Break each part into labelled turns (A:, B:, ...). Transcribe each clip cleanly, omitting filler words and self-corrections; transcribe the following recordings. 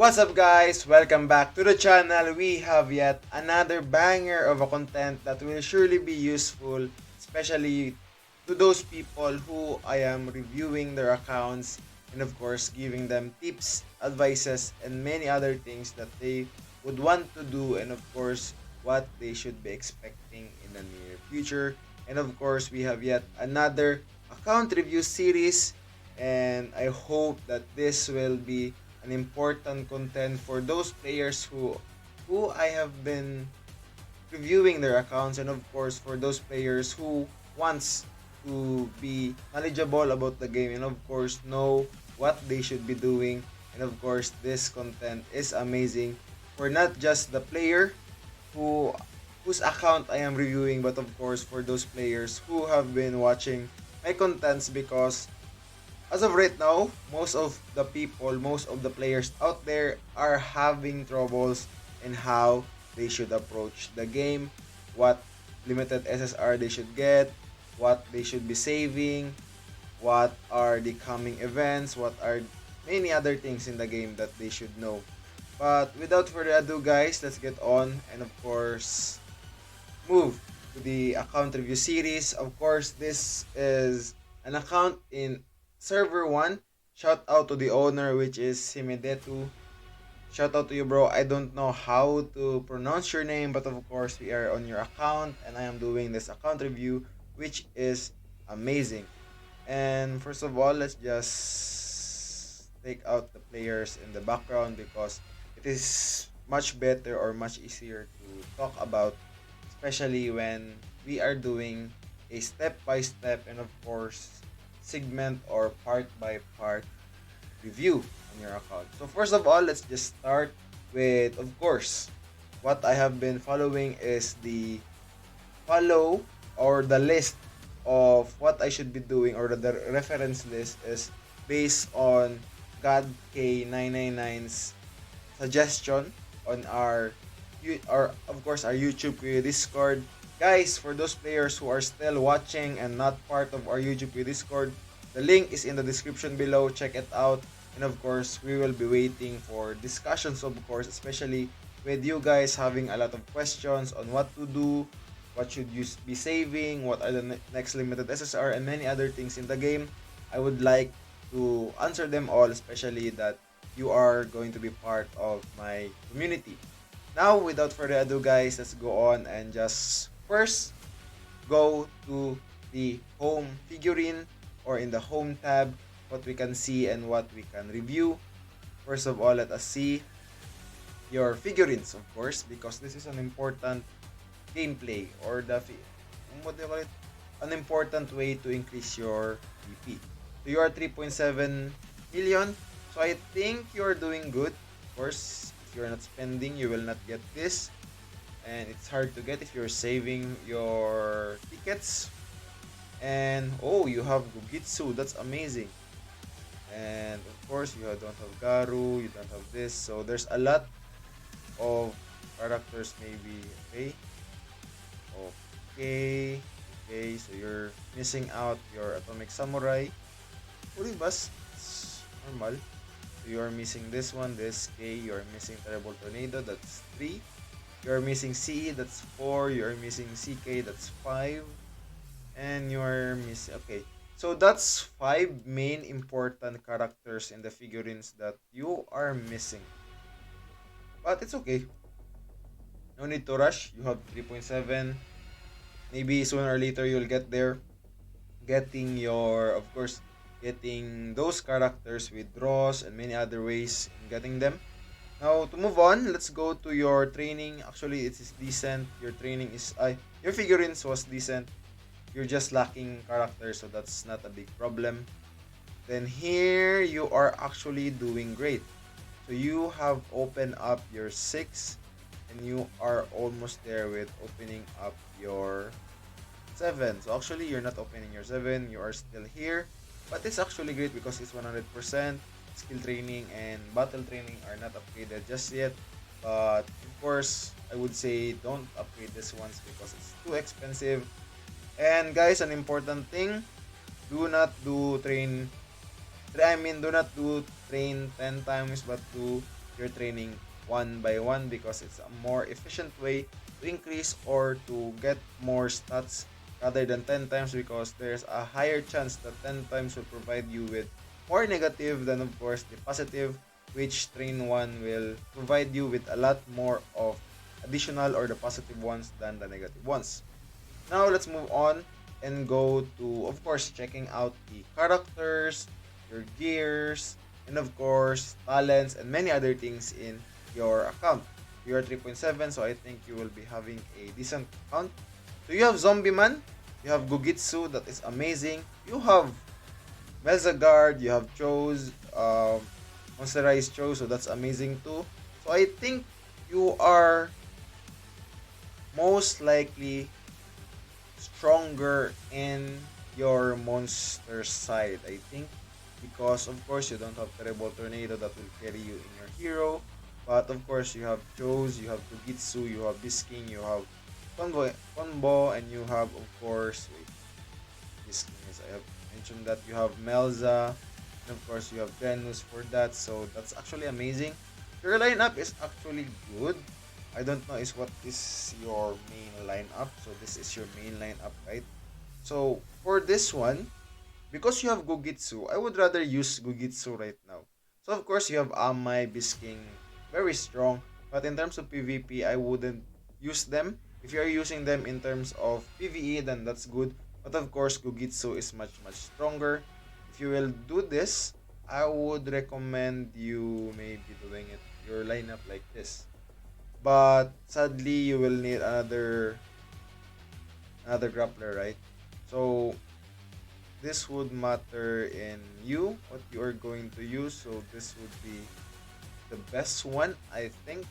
A: What's up guys? Welcome back to the channel. We have yet another banger of a content that will surely be useful, especially to those people who I am reviewing their accounts and of course giving them tips, advices, and many other things that they would want to do and of course what they should be expecting in the near future. And of course we have yet another account review series and I hope that this will be an important content for those players who I have been reviewing their accounts, and of course for those players who wants to be knowledgeable about the game and of course know what they should be doing. And of course this content is amazing for not just the player who whose account I am reviewing, but of course for those players who have been watching my contents, because as of right now, most of the people, most of the players out there are having troubles in how they should approach the game, what limited SSR they should get, what they should be saving, what are the coming events, what are many other things in the game that they should know. But without further ado guys, let's get on and of course move to the account review series. Of course, this is an account in server 1. Shout out to the owner, which is Himidetu. Shout out to you, bro. I don't know how to pronounce your name, but of course, we are on your account and I am doing this account review, which is amazing. And first of all, let's just take out the players in the background because it is much better or much easier to talk about, especially when we are doing a step by step and of course segment or part by part review on your account. So first of all, let's just start with, of course, what I have been following is the follow or the list of what I should be doing, or the reference list is based on God K999's suggestion on our of course our YouTube Discord. Guys, for those players who are still watching and not part of our YouTube Discord, the link is in the description below. Check it out. And of course, we will be waiting for discussions, of course, especially with you guys having a lot of questions on what to do, what should you be saving, what are the next limited SSR, and many other things in the game. I would like to answer them all, especially that you are going to be part of my community. Now, without further ado, guys, let's go on and just first go to the home figurine, or in the home tab, what we can see and what we can review. First of all, let us see your figurines, of course, because this is an important gameplay, or what do you call it? An important way to increase your BP. So you are 3.7 million. So I think you're doing good. Of course, if you're not spending, you will not get this. And it's hard to get if you're saving your tickets. And oh, you have Gugitsu. That's amazing. And of course, don't have Garu. You don't have this. So there's a lot of characters maybe. Okay. Okay. Okay. So you're missing out your Atomic Samurai. Uribas. It's normal. So you're missing this one, this K, you're missing Terrible Tornado, that's 3. You're missing CE, that's 4. You're missing CK, that's 5. And you're missing, okay. So that's 5 main important characters in the figurines that you are missing. But it's okay. No need to rush. You have 3.7. Maybe sooner or later you'll get there. Getting your, of course, getting those characters with draws and many other ways in getting them. Now to move on, let's go to your training. Actually, it is decent. Your training is your figurines was decent. You're just lacking characters, so that's not a big problem. Then here you are actually doing great. So you have opened up your 6 and you are almost there with opening up your 7. So actually you're not opening your 7, you are still here. But it's actually great because it's 100%. Skill training and battle training are not upgraded just yet. But of course, I would say don't upgrade this ones because it's too expensive. And guys, an important thing, do not do train do not do train 10 times, but do you're training one by one because it's a more efficient way to increase or to get more stats rather than 10 times, because there's a higher chance that 10 times will provide you with more negative than of course the positive, which train 1 will provide you with a lot more of additional or the positive ones than the negative ones. Now let's move on and go to, of course, checking out the characters, your gears, and of course talents and many other things in your account. You are 3.7, so I think you will be having a decent account. So you have Zombie Man, you have Gugitsu, that is amazing. You have Melzagard, you have Chose, Monsterized Chose, so that's amazing too. So I think you are most likely stronger in your monster side, I think. Because of course you don't have Terrible Tornado that will carry you in your hero. But of course you have Chose, you have Kugitsu, you have Bisking, you have Combo, and you have of course Bisking, yes, I have mentioned that you have Melza, and of course you have Venus for that. So that's actually amazing. Your lineup is actually good. I don't know is what is your main lineup. So this is your main lineup, right? So for this one, because you have Gugitsu, I would rather use Gugitsu right now. So of course you have Amai, Bisking, very strong. But in terms of PvP, I wouldn't use them. If you are using them in terms of PvE, then that's good. But of course, Gugitsu is much much stronger. If you will do this, I would recommend you maybe doing it your lineup like this. But sadly, you will need another grappler, right? So this would matter in you what you are going to use. So this would be the best one, I think.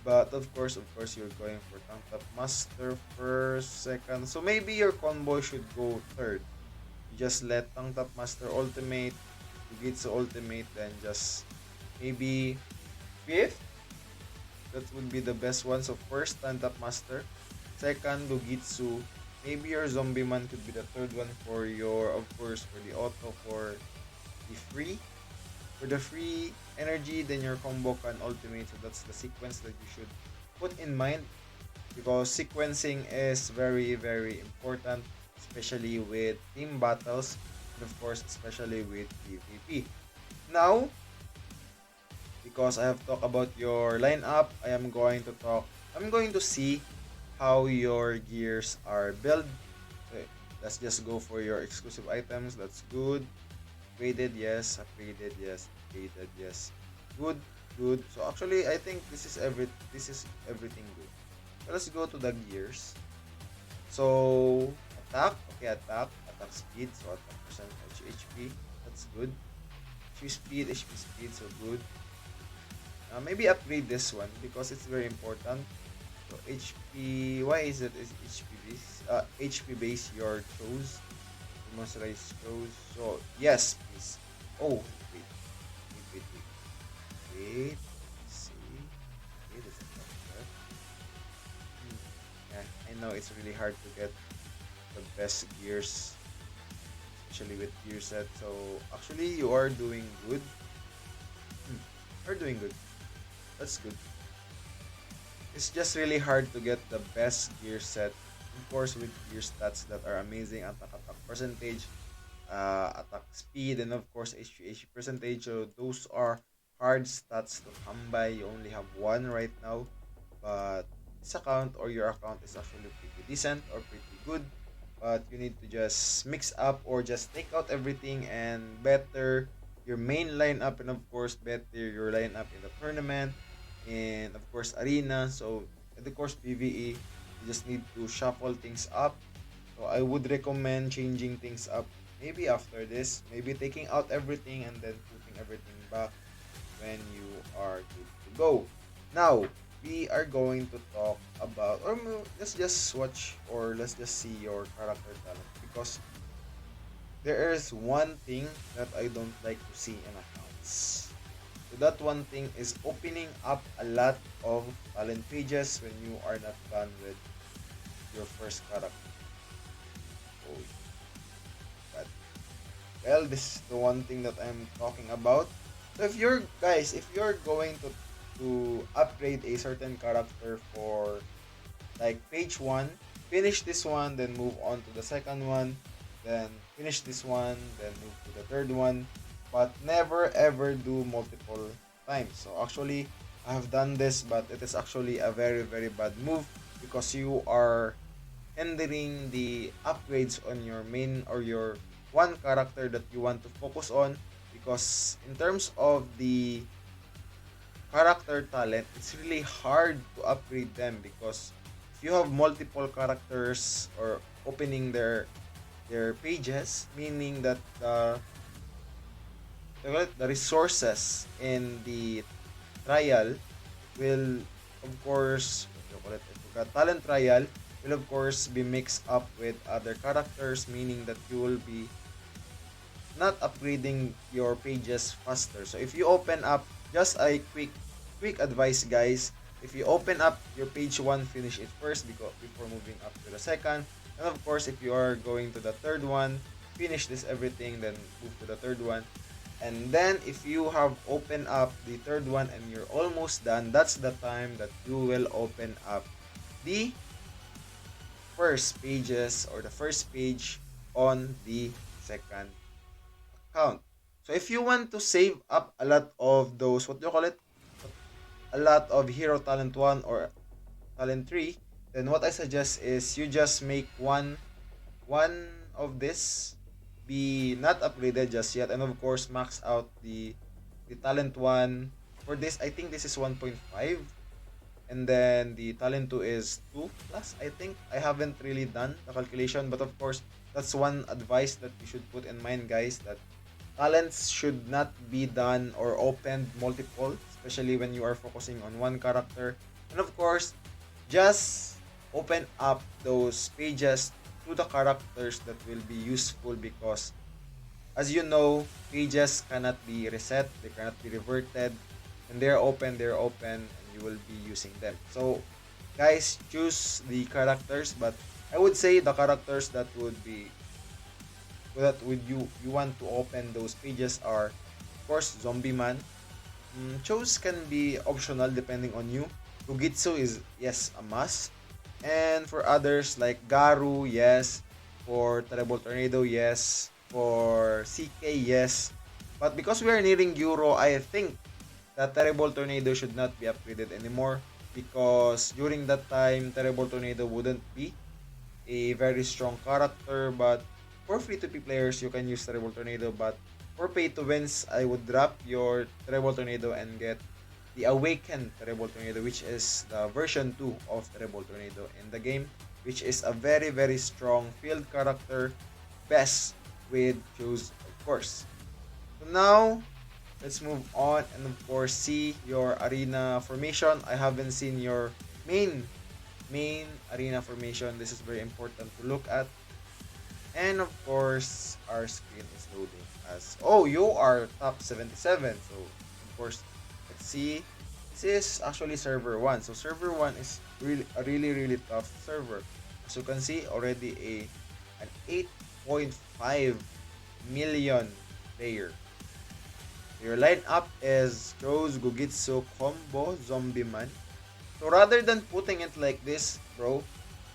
A: But of course, you're going for Tank Top Master first, second. So maybe your combo should go third. You just let Tank Top Master ultimate, Gugitsu ultimate, then just maybe fifth. That would be the best one. So first, Tank Top Master. Second, Gugitsu. Maybe your Zombie Man could be the third one for your, of course, for the auto, for the free. For the free energy, then your combo can ultimate. So that's the sequence that you should put in mind, because sequencing is very, very important, especially with team battles, and of course, especially with PvP. Now, because I have talked about your lineup, I'm going to see how your gears are built. Okay, let's just go for your exclusive items. That's good. Graded, yes. Upgraded, yes. Upgraded, yes. Good, good. So actually, I think this is everything good. So let's go to the gears. So attack, okay, attack speed. So attack percentage, HP. That's good. HP speed, HP speed. So good. Maybe upgrade this one because it's very important. So HP, why is it is HP base? HP base your chose. Demonstrate chose. So yes, please. Oh wait. Wait. Let's see. Okay, this is not that. Yeah, I know it's really hard to get the best gears, especially with gear set. So actually, you are doing good. You're doing good. That's good. It's just really hard to get the best gear set. Of course, with gear stats that are amazing, attack percentage, attack speed, and of course HP percentage. So those are hard stats to come by. You only have one right now, but this account or your account is actually pretty decent or pretty good. But you need to just mix up or just take out everything and better your main lineup, and of course better your lineup in the tournament, and of course arena. So and of course PvE, you just need to shuffle things up. So I would recommend changing things up maybe after this, maybe taking out everything and then putting everything back when you are good to go. Now, we are going to talk about, or let's just watch, or let's just see your character talent, because there is one thing that I don't like to see in accounts. So that one thing is opening up a lot of talent pages when you are not done with your first character. Oh, but well, this is the one thing that I'm talking about. So if you're guys, if you're going to to upgrade a certain character for like page 1, finish this one, then move on to the second one, then finish this one, then move to the third one, but never ever do multiple times. So actually, I have done this, but it is actually a very, very bad move because you are hindering the upgrades on your main or your one character that you want to focus on, because in terms of the character talent, it's really hard to upgrade them, because if you have multiple characters or opening their pages, meaning that the resources in the trial will, of course, what do you call it? I forgot. Talent trial will of course be mixed up with other characters, meaning that you will be not upgrading your pages faster. So if you open up, just a quick advice guys, if you open up your page 1, finish it first before moving up to the second. And of course, if you are going to the third one, finish this everything, then move to the third one. And then if you have opened up the third one and you're almost done, that's the time that you will open up the first pages or the first page on the second account. So if you want to save up a lot of those, what do you call it? A lot of hero talent 1 or talent 3, then what I suggest is you just make one of this be not upgraded just yet, and of course max out the talent 1. For this, I think this is 1.5, and then the talent 2 is 2 plus. I think I haven't really done the calculation, but of course that's one advice that you should put in mind guys, that talents should not be done or opened multiple, especially when you are focusing on one character. And of course, just open up those pages to the characters that will be useful, because as you know, pages cannot be reset, they cannot be reverted. When they're open, and you will be using them. So, guys, choose the characters, but I would say the characters that would you want to open those pages are, of course, Zombie Man. Chose can be optional depending on you. Fujitsu is, yes, a must. And for others like Garu, yes. For Terrible Tornado, yes. For CK, yes. But because we are nearing Euro, I think that Terrible Tornado should not be upgraded anymore, because during that time, Terrible Tornado wouldn't be a very strong character. But for free-to-play players, you can use Terrible Tornado. But for pay-to-wins, I would drop your Terrible Tornado and get the Awakened Terrible Tornado, which is the version 2 of Terrible Tornado in the game, which is a very, very strong field character, best with Choose, of course. So now, let's move on and of course see your arena formation. I haven't seen your main arena formation. This is very important to look at. And of course, our screen is loading as, oh, you are top 77. So of course, let's see. This is actually server 1. So server 1 is really a really tough server. As you can see, already an 8.5 million player. Your lineup is Rose, Gugitsu, Combo, Zombie Man. So rather than putting it like this, bro,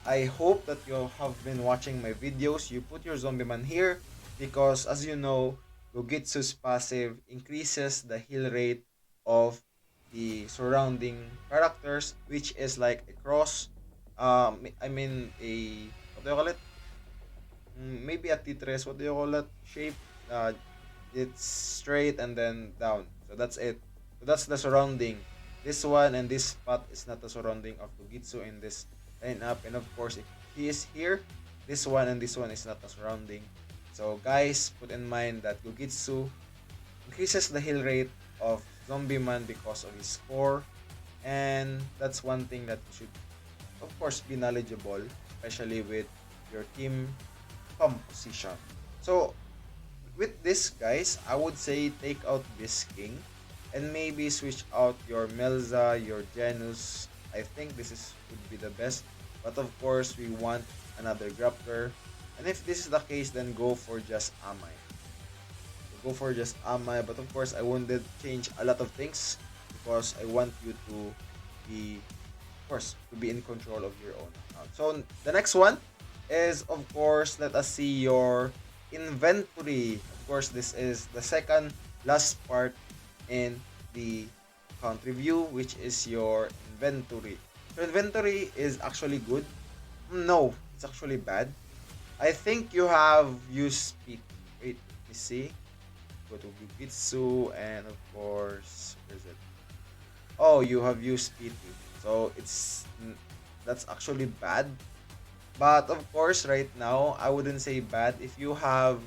A: I hope that you have been watching my videos. You put your Zombie Man here because, as you know, Gugitsu's passive increases the heal rate of the surrounding characters, which is like a cross. I mean a, what do you call it? Maybe a Tetris. What do you call that shape? It's straight and then down. So that's it. So that's the surrounding. This one and this spot is not the surrounding of Fujitsu in this lineup. And of course, if he is here, this one and this one is not the surrounding. So guys, put in mind that Gugitsu increases the heal rate of Zombie Man because of his score. And that's one thing that you should, of course, be knowledgeable, especially with your team composition. So with this guys, I would say take out this king and maybe switch out your Melza, your Janus. I think this is would be the best. But of course, we want another grappler. And if this is the case, then go for just Amai. Go for just Amai. But of course, I wanted change a lot of things because I want you to be, of course, to be in control of your own account. So the next one is, of course, let us see your inventory. Of course, this is the second last part in the account review, which is your inventory. So inventory is actually good. No, it's actually bad. I think you have used speed. Wait, let me see. Go to Bugitsu and of course, where is it? Oh, you have used PT. So that's actually bad. But of course, right now, I wouldn't say bad if you have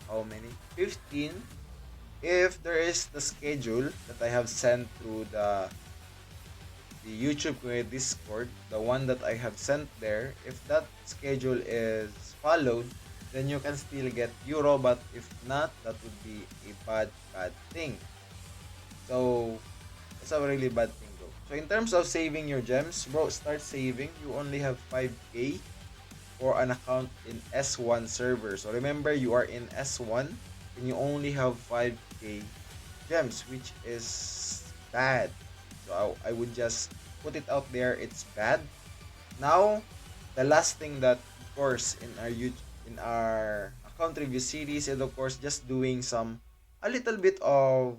A: how many? 15. If there is the schedule that I have sent through the YouTube community Discord, the one that I have sent there, if that schedule is followed, then you can still get euro, but if not, that would be a bad thing. So it's a really bad thing though. So in terms of saving your gems, bro, start saving. You only have 5k for an account in S1 server. So remember, you are in S1 and you only have 5k gems, which is bad. So I would just put it out there. It's bad. Now, the last thing that, of course, in our account review series is, of course, just doing some a little bit of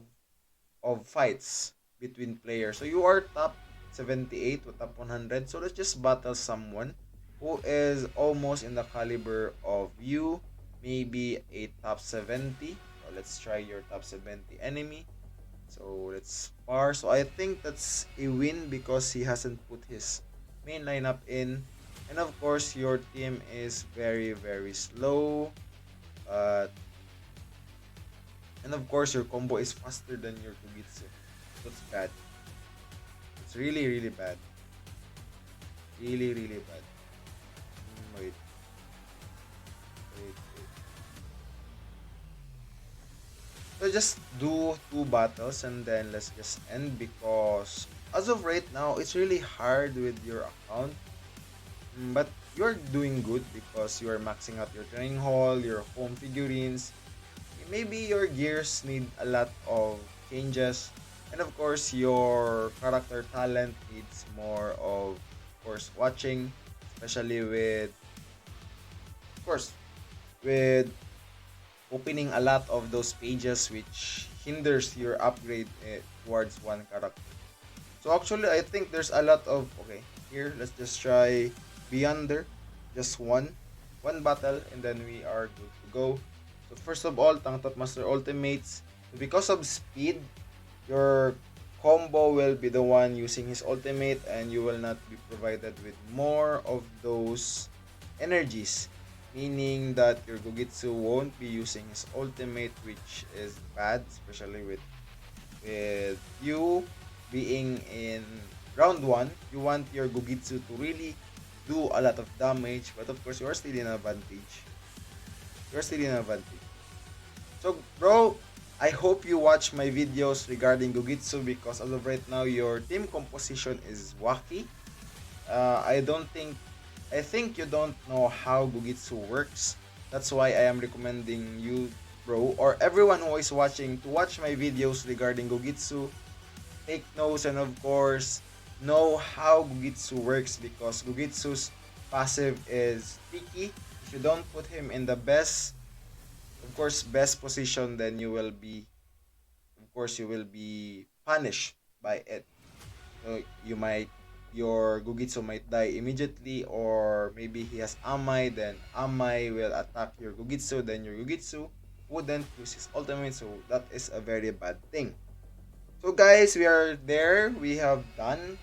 A: fights between players. So you are top 78 to top 100. So let's just battle someone who is almost in the caliber of you, maybe a top 70. So let's try your top 70 enemy. So let's spar. So I think that's a win because he hasn't put his main lineup in. And of course, your team is very slow. But and of course, your combo is faster than your Kugitsu. That's bad. It's really bad. Really bad. Wait, wait. So just do two battles and then let's just end because as of right now, it's really hard with your account. But you're doing good because you are maxing out your training hall, your home figurines. Maybe your gears need a lot of changes. And of course, your character talent needs more of course, watching. Especially with, of course, with opening a lot of those pages which hinders your upgrade towards one character. So actually, I think there's a lot of, okay, here, let's just try Beyonder. Just one battle, and then we are good to go. So first of all, Tangtat Master Ultimates. Because of speed, your combo will be the one using his ultimate and you will not be provided with more of those energies. Meaning that your Gogitsu won't be using his ultimate, which is bad, especially with you being in round 1. You want your Gogitsu to really do a lot of damage, but of course, you're still in advantage. You're still in advantage. So, bro, I hope you watch my videos regarding Gogitsu because as of right now, your team composition is wacky. I don't think, I think you don't know how Gogitsu works. That's why I am recommending you, bro, or everyone who is watching to watch my videos regarding Gogitsu. Take notes and of course, know how Gogitsu works because Gogitsu's passive is tricky. If you don't put him in the best, of course, best position, then you will be, of course, you will be punished by it. So you might, your Gogitsu might die immediately, or maybe he has Amai, then Amai will attack your Gogitsu, then your Gogitsu wouldn't use his ultimate, so that is a very bad thing. So guys, we are there. We have done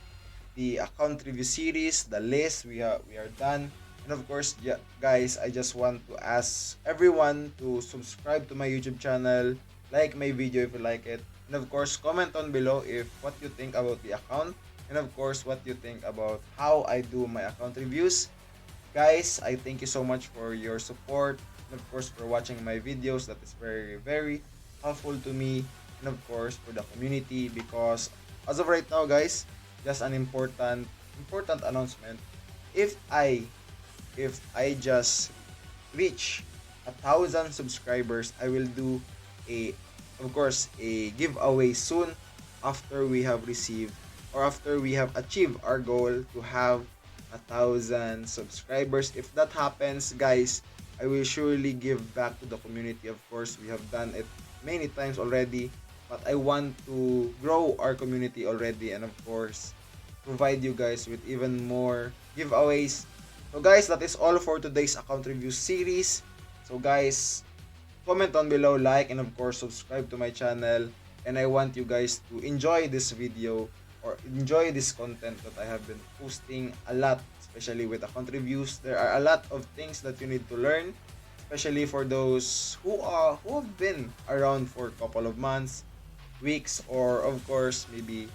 A: the account review series, the list. We are done. And of course, yeah, guys, I just want to ask everyone to subscribe to my YouTube channel, like my video if you like it, and of course, comment on below if what you think about the account, and of course, what you think about how I do my account reviews. Guys, I thank you so much for your support, and of course, for watching my videos. That is very helpful to me, and of course, for the community because as of right now, guys, just an important announcement. If I if I just reach 1,000 subscribers, I will do a, of course, a giveaway soon. after we have received or after we have achieved our goal to have 1,000 subscribers. If that happens, guys, I will surely give back to the community. Of course, we have done it many times already, but I want to grow our community already, and of course, provide you guys with even more giveaways. So guys, that is all for today's account review series. So guys, comment down below, like, and of course subscribe to my channel. And I want you guys to enjoy this video or enjoy this content that I have been posting a lot, especially with account reviews. There are a lot of things that you need to learn, especially for those who have been around for a couple of months, weeks, or of course maybe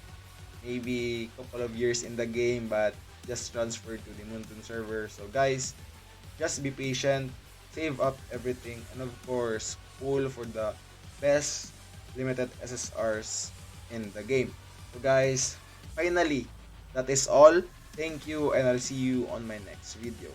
A: couple of years in the game but just transferred to the Moonton server. So guys, just be patient, save up everything, and of course, pull for the best limited SSRs in the game. So guys, finally, that is all. Thank you, and I'll see you on my next video.